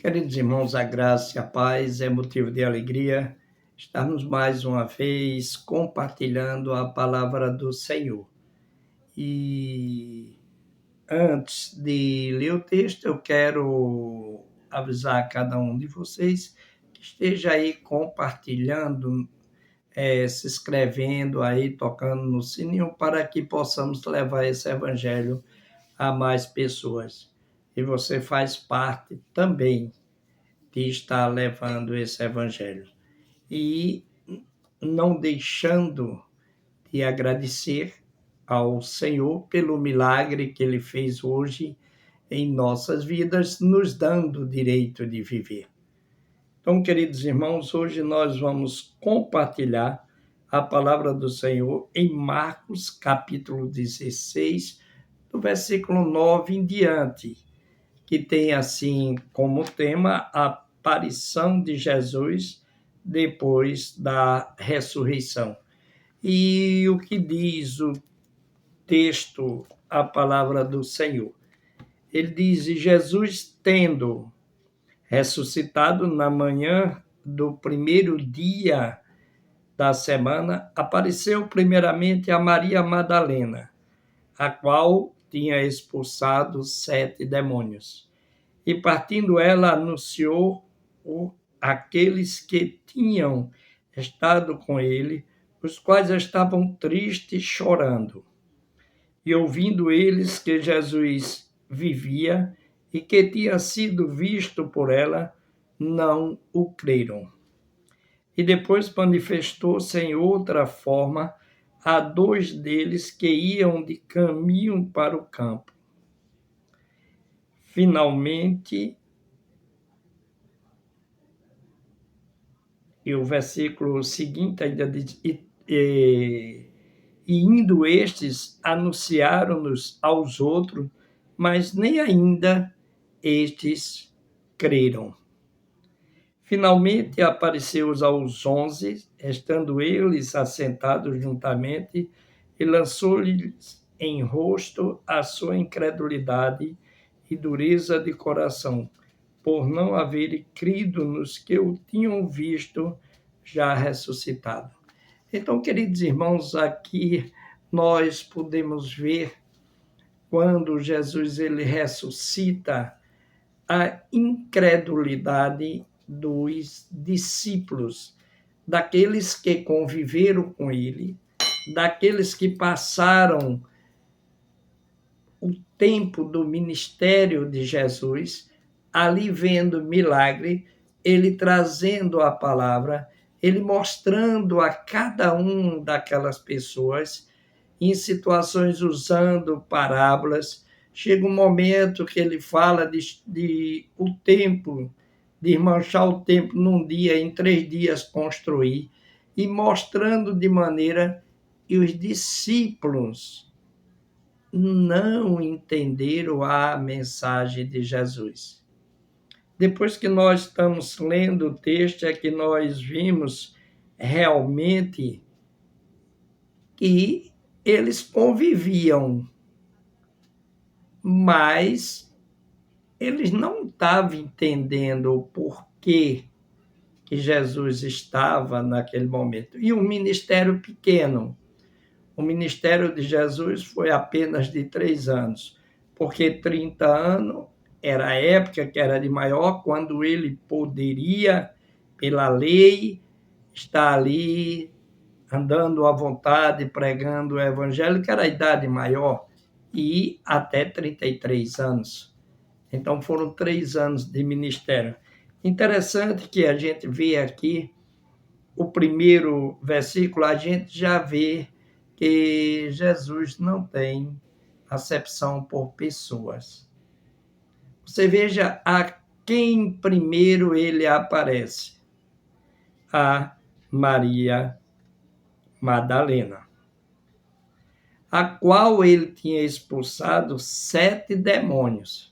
Queridos irmãos, a graça e a paz é motivo de alegria estarmos mais uma vez compartilhando a palavra do Senhor. E antes de ler o texto, eu quero avisar a cada um de vocês que esteja aí compartilhando, se inscrevendo aí, tocando no sininho, para que possamos levar esse evangelho a mais pessoas. E você faz parte também de estar levando esse evangelho. E não deixando de agradecer ao Senhor pelo milagre que Ele fez hoje em nossas vidas, nos dando o direito de viver. Então, queridos irmãos, hoje nós vamos compartilhar a palavra do Senhor em Marcos, capítulo 16, do versículo 9 em diante, que tem assim como tema a aparição de Jesus depois da ressurreição. E o que diz o texto, a palavra do Senhor? Ele diz: e Jesus, tendo ressuscitado na manhã do primeiro dia da semana, apareceu primeiramente a Maria Madalena, a qual tinha expulsado 7 demônios. E partindo ela, anunciou àqueles que tinham estado com ele, os quais estavam tristes, chorando. E ouvindo eles que Jesus vivia e que tinha sido visto por ela, não o creram. E depois manifestou-se em outra forma a 2 deles que iam de caminho para o campo. Finalmente, e o versículo seguinte ainda diz: e indo estes, anunciaram-nos aos outros, mas nem ainda estes creram. Finalmente apareceu aos 11, estando eles assentados juntamente, e lançou-lhes em rosto a sua incredulidade e dureza de coração, por não haverem crido nos que o tinham visto já ressuscitado. Então, queridos irmãos, aqui nós podemos ver quando Jesus ele ressuscita a incredulidade dos discípulos, daqueles que conviveram com ele, daqueles que passaram o tempo do ministério de Jesus, ali vendo milagre, ele trazendo a palavra, ele mostrando a cada um daquelas pessoas, em situações usando parábolas. Chega um momento que ele fala de o tempo, de manchar o tempo num dia, em 3 dias construir, e mostrando de maneira que os discípulos não entenderam a mensagem de Jesus. Depois que nós estamos lendo o texto, é que nós vimos realmente que eles conviviam, mas eles não estavam entendendo o porquê que Jesus estava naquele momento. E um ministério pequeno. O ministério de Jesus foi apenas de 3 anos, porque 30 anos era a época que era de maior, quando ele poderia, pela lei, estar ali andando à vontade, pregando o evangelho, que era a idade maior, e até 33 anos. Então foram 3 anos de ministério. Interessante que a gente vê aqui, o primeiro versículo, a gente já vê que Jesus não tem acepção por pessoas. Você veja a quem primeiro ele aparece: a Maria Madalena, a qual ele tinha expulsado 7 demônios.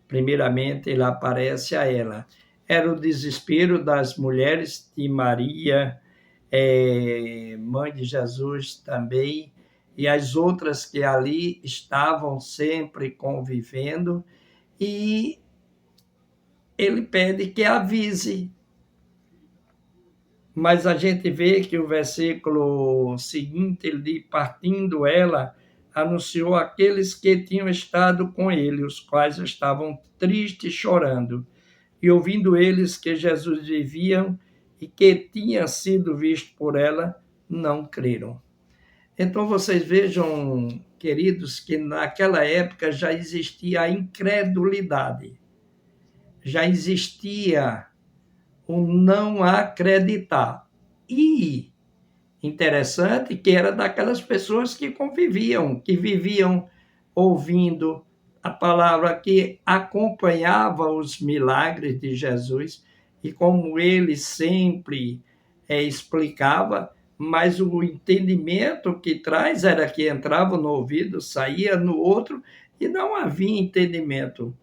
Primeiramente, ele aparece a ela. Era o desespero das mulheres de Maria, mãe de Jesus também, e as outras que ali estavam sempre convivendo, e ele pede que avise. Mas a gente vê que o versículo seguinte, ele diz, partindo ela, anunciou àqueles que tinham estado com ele, os quais estavam tristes, chorando. E ouvindo eles que Jesus vivia e que tinha sido visto por ela, não creram. Então vocês vejam, queridos, que naquela época já existia a incredulidade, já existia o não acreditar. E interessante que era daquelas pessoas que conviviam, que viviam ouvindo a palavra, que acompanhava os milagres de Jesus, e como ele sempre explicava, mas o entendimento que traz era que entrava no ouvido, saía no outro, e não havia entendimento.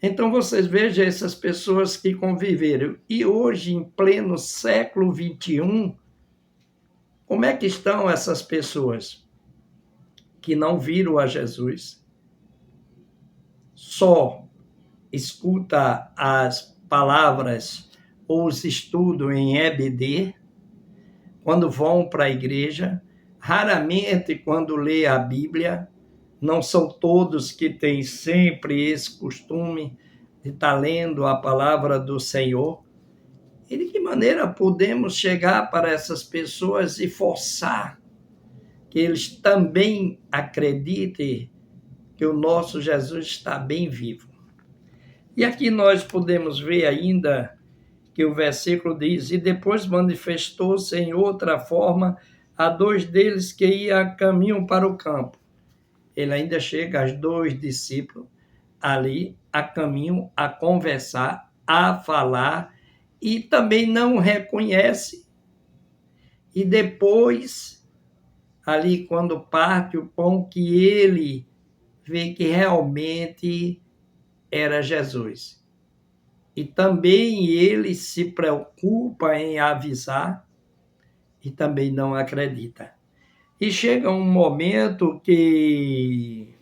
Então, vocês vejam essas pessoas que conviveram. E hoje, em pleno século XXI, como é que estão essas pessoas que não viram a Jesus? Só escuta as palavras ou os estudos em EBD, quando vão para a igreja, raramente quando lê a Bíblia. Não são todos que têm sempre esse costume de estar lendo a palavra do Senhor. E de que maneira podemos chegar para essas pessoas e forçar que eles também acreditem que o nosso Jesus está bem vivo? E aqui nós podemos ver ainda que o versículo diz, e depois manifestou-se em outra forma a dois deles que iam a caminho para o campo. Ele ainda chega aos dois discípulos ali a caminho, a conversar, a falar, e também não reconhece. E depois, ali quando parte o pão, que ele vê que realmente era Jesus. E também ele se preocupa em avisar e também não acredita. E chega um momento que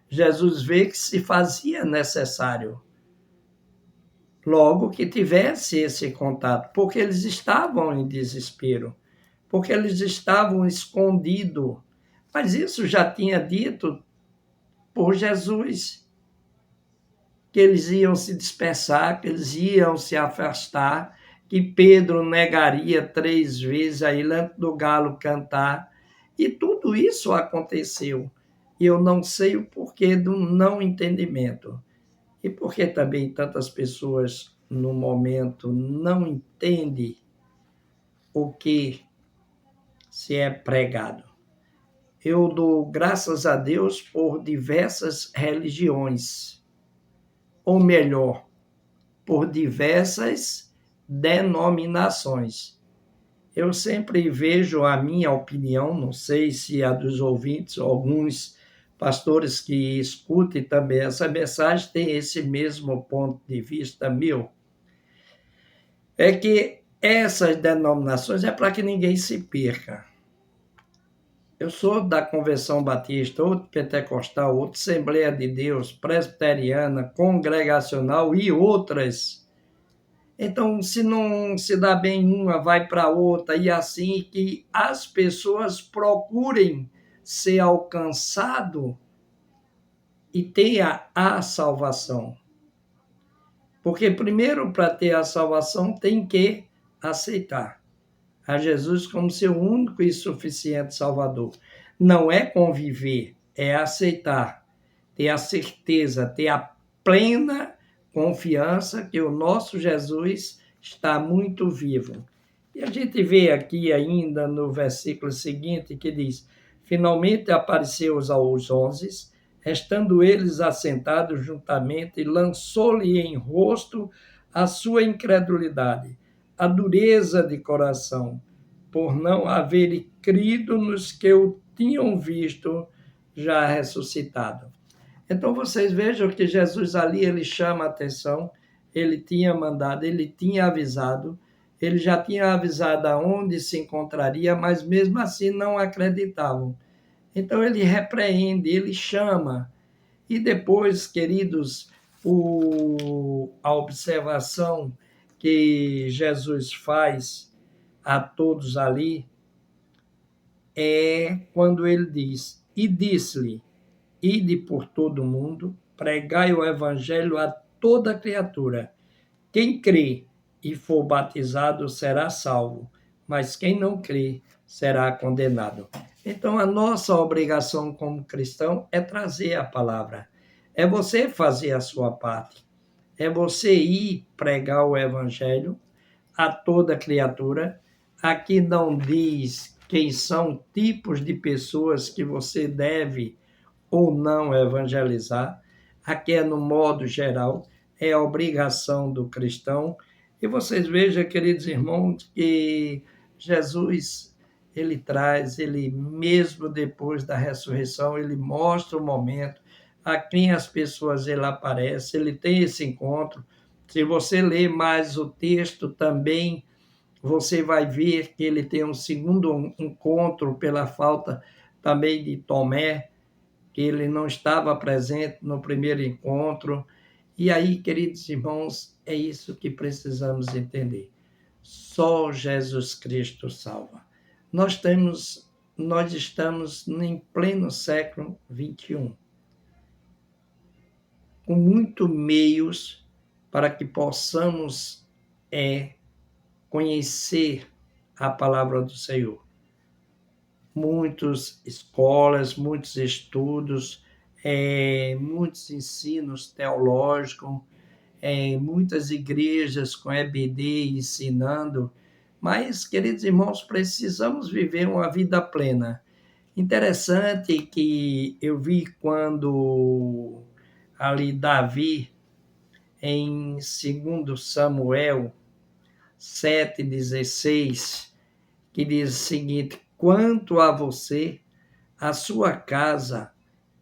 Jesus vê que se fazia necessário logo que tivesse esse contato, porque eles estavam em desespero, porque eles estavam escondidos. Mas isso já tinha dito por Jesus, que eles iam se dispersar, que eles iam se afastar, que Pedro negaria 3 vezes aí antes do galo cantar. E tudo isso aconteceu. E eu não sei o porquê do não entendimento. E por que também tantas pessoas, no momento, não entendem o que se é pregado? Eu dou graças a Deus por diversas religiões, ou melhor, por diversas denominações. Eu sempre vejo a minha opinião, não sei se a dos ouvintes, alguns pastores que escutem também essa mensagem têm esse mesmo ponto de vista meu, é que essas denominações é para que ninguém se perca. Eu sou da Convenção Batista, outro pentecostal, outro Assembleia de Deus, presbiteriana, congregacional e outras. Então, se não se dá bem uma, vai para outra, e assim que as pessoas procurem ser alcançado e ter a salvação. Porque primeiro, para ter a salvação, tem que aceitar a Jesus como seu único e suficiente Salvador. Não é conviver, é aceitar, ter a certeza, ter a plena confiança que o nosso Jesus está muito vivo. E a gente vê aqui ainda no versículo seguinte que diz, finalmente apareceu aos 11, estando eles assentados juntamente, lançou-lhe em rosto a sua incredulidade, a dureza de coração, por não haverem crido nos que o tinham visto já ressuscitado. Então vocês vejam que Jesus ali, ele chama a atenção, ele tinha mandado, ele tinha avisado, ele já tinha avisado aonde se encontraria, mas mesmo assim não acreditavam. Então ele repreende, ele chama. E depois, queridos, a observação que Jesus faz a todos ali é quando ele diz: E disse-lhe, ide por todo o mundo, pregai o evangelho a toda criatura. Quem crê e for batizado será salvo, mas quem não crê será condenado. Então, a nossa obrigação como cristão é trazer a palavra. É você fazer a sua parte. É você ir pregar o evangelho a toda criatura. Aqui não diz quem são tipos de pessoas que você deve ou não evangelizar. Aqui é no modo geral, é a obrigação do cristão. E vocês vejam, queridos irmãos, que Jesus, ele mesmo depois da ressurreição, ele mostra o momento a quem as pessoas ele aparece, ele tem esse encontro. Se você ler mais o texto também, você vai ver que ele tem um segundo encontro pela falta também de Tomé, que ele não estava presente no primeiro encontro. E aí, queridos irmãos, é isso que precisamos entender. Só Jesus Cristo salva. Nós estamos em pleno século XXI, com muitos meios para que possamos conhecer a palavra do Senhor. Muitas escolas, muitos estudos, muitos ensinos teológicos, muitas igrejas com EBD ensinando, mas, queridos irmãos, precisamos viver uma vida plena. Interessante que eu vi quando ali Davi, em 2 Samuel 7,16, que diz o seguinte: quanto a você, a sua casa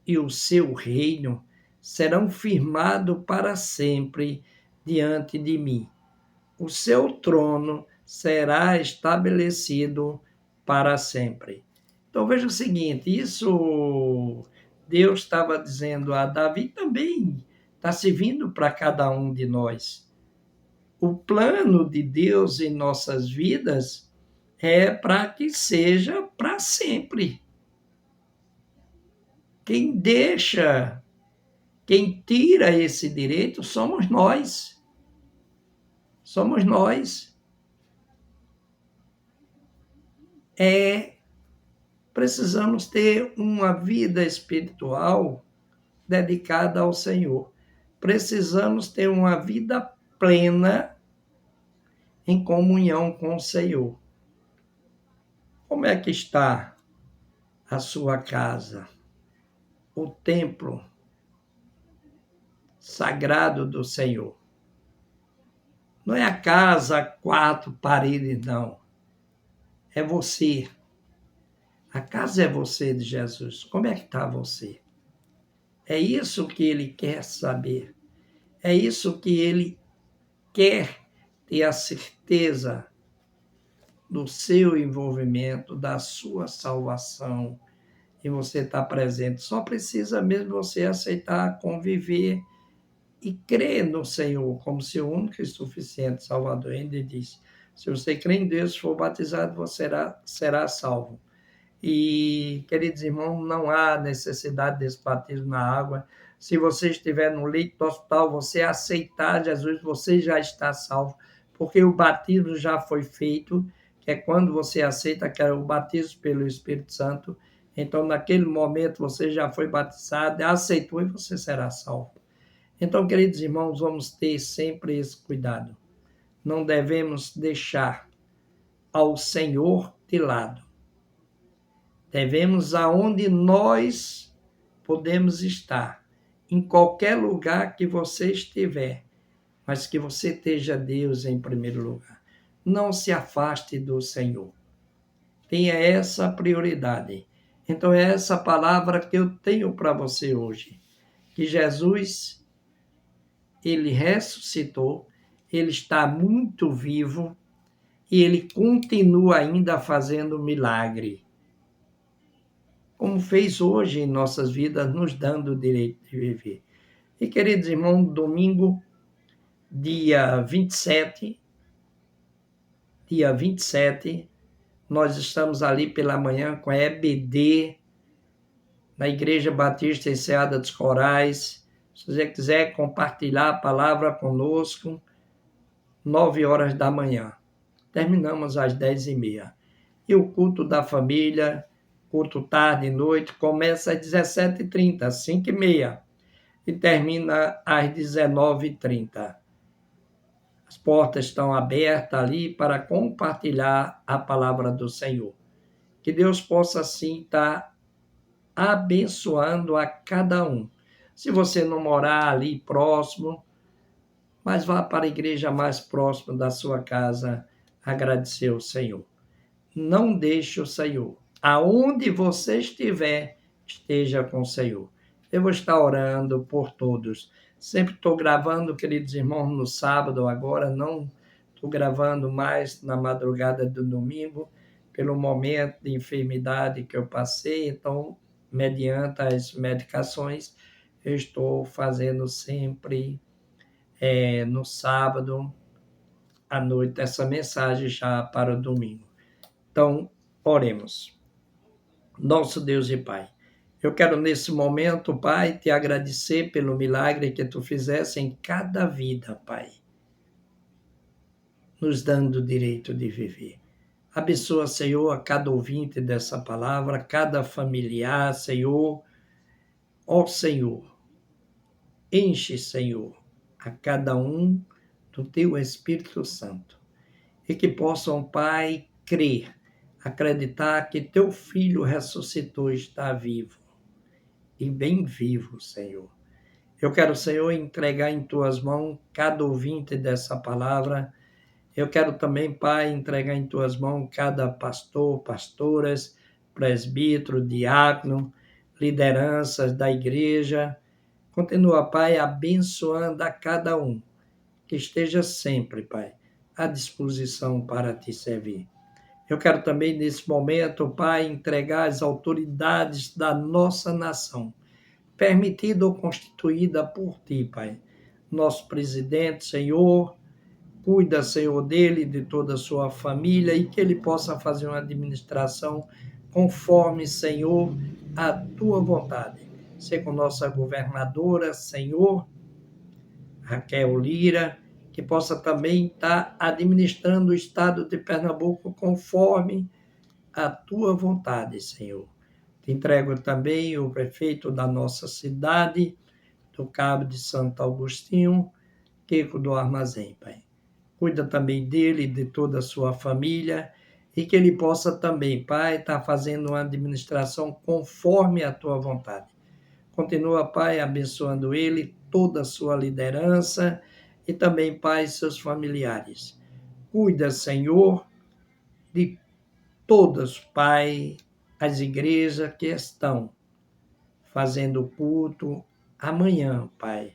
e o seu reino serão firmados para sempre diante de mim. O seu trono será estabelecido para sempre. Então veja o seguinte, isso Deus estava dizendo a Davi, também está servindo para cada um de nós. O plano de Deus em nossas vidas é para que seja para sempre. Quem tira esse direito somos nós. Somos nós. Precisamos ter uma vida espiritual dedicada ao Senhor. Precisamos ter uma vida plena em comunhão com o Senhor. Como é que está a sua casa? O templo sagrado do Senhor. Não é a casa, 4 paredes, não. É você. A casa é você de Jesus. Como é que está você? É isso que ele quer saber. É isso que ele quer ter a certeza do seu envolvimento, da sua salvação. E você está presente. Só precisa mesmo você aceitar, conviver e crer no Senhor como seu único e suficiente Salvador. Ele diz: se você crê em Deus, for batizado, você será salvo. E, queridos irmãos, não há necessidade desse batismo na água. Se você estiver no leito do hospital, você aceitar Jesus, você já está salvo, porque o batismo já foi feito, que é quando você aceita que é o batismo pelo Espírito Santo. Então, naquele momento, você já foi batizado, aceitou e você será salvo. Então, queridos irmãos, vamos ter sempre esse cuidado. Não devemos deixar ao Senhor de lado. Devemos aonde nós podemos estar, em qualquer lugar que você estiver, mas que você esteja Deus em primeiro lugar. Não se afaste do Senhor. Tenha essa prioridade. Então é essa palavra que eu tenho para você hoje. Que Jesus, ele ressuscitou, ele está muito vivo e ele continua ainda fazendo milagre. Como fez hoje em nossas vidas, nos dando o direito de viver. E, queridos irmãos, domingo, dia 27, nós estamos ali pela manhã com a EBD, na Igreja Batista Enseada dos Corais. Se você quiser compartilhar a palavra conosco, 9 horas da manhã. Terminamos às 10h30. E o culto da família, culto tarde e noite, começa às 17h30, 5h30, e termina às 19h30. As portas estão abertas ali para compartilhar a palavra do Senhor. Que Deus possa, assim, estar abençoando a cada um. Se você não morar ali próximo, mas vá para a igreja mais próxima da sua casa agradecer ao Senhor. Não deixe o Senhor. Aonde você estiver, esteja com o Senhor. Eu vou estar orando por todos. Sempre estou gravando, queridos irmãos, no sábado, agora não estou gravando mais na madrugada do domingo, pelo momento de enfermidade que eu passei, então, mediante as medicações, eu estou fazendo sempre no sábado à noite essa mensagem já para o domingo. Então, oremos. Nosso Deus e Pai, eu quero nesse momento, Pai, te agradecer pelo milagre que tu fizesse em cada vida, Pai, nos dando o direito de viver. Abençoa, Senhor, a cada ouvinte dessa palavra, cada familiar, Senhor. Ó Senhor, enche, Senhor, a cada um do teu Espírito Santo. E que possam, Pai, crer, acreditar que teu Filho ressuscitou e está vivo. E bem vivo, Senhor. Eu quero, Senhor, entregar em tuas mãos cada ouvinte dessa palavra. Eu quero também, Pai, entregar em tuas mãos cada pastor, pastoras, presbítero, diácono, lideranças da igreja. Continua, Pai, abençoando a cada um. Que esteja sempre, Pai, à disposição para te servir. Eu quero também, nesse momento, Pai, entregar as autoridades da nossa nação, permitida ou constituída por Ti, Pai. Nosso presidente, Senhor, cuida, Senhor, dele, de toda a sua família, e que ele possa fazer uma administração conforme, Senhor, a Tua vontade. Ser com nossa governadora, Senhor, Raquel Lira, que possa também estar administrando o estado de Pernambuco conforme a tua vontade, Senhor. Te entrego também o prefeito da nossa cidade, do Cabo de Santo Agostinho, Kiko do Armazém, Pai. Cuida também dele e de toda a sua família, e que ele possa também, Pai, estar fazendo uma administração conforme a tua vontade. Continua, Pai, abençoando ele, toda a sua liderança e também, Pai, seus familiares. Cuida, Senhor, de todas, Pai, as igrejas que estão fazendo culto amanhã, Pai,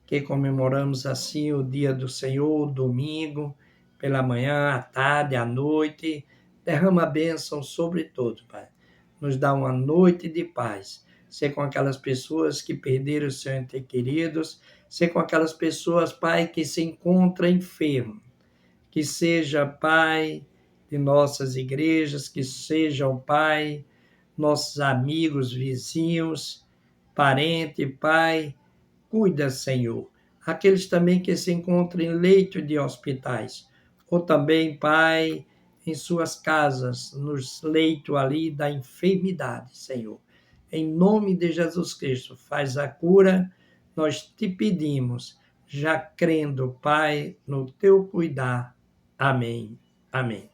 que comemoramos assim o dia do Senhor, domingo, pela manhã, à tarde, à noite. Derrama a bênção sobre todos, Pai. Nos dá uma noite de paz. Ser com aquelas pessoas que perderam seus entes queridos, ser com aquelas pessoas, Pai, que se encontram enfermos. Que seja, Pai, de nossas igrejas, que sejam, Pai, nossos amigos, vizinhos, parentes, Pai. Cuida, Senhor, aqueles também que se encontram em leito de hospitais, ou também, Pai, em suas casas, nos leitos ali da enfermidade, Senhor. Em nome de Jesus Cristo, faz a cura, nós te pedimos, já crendo, Pai, no teu cuidar. Amém. Amém.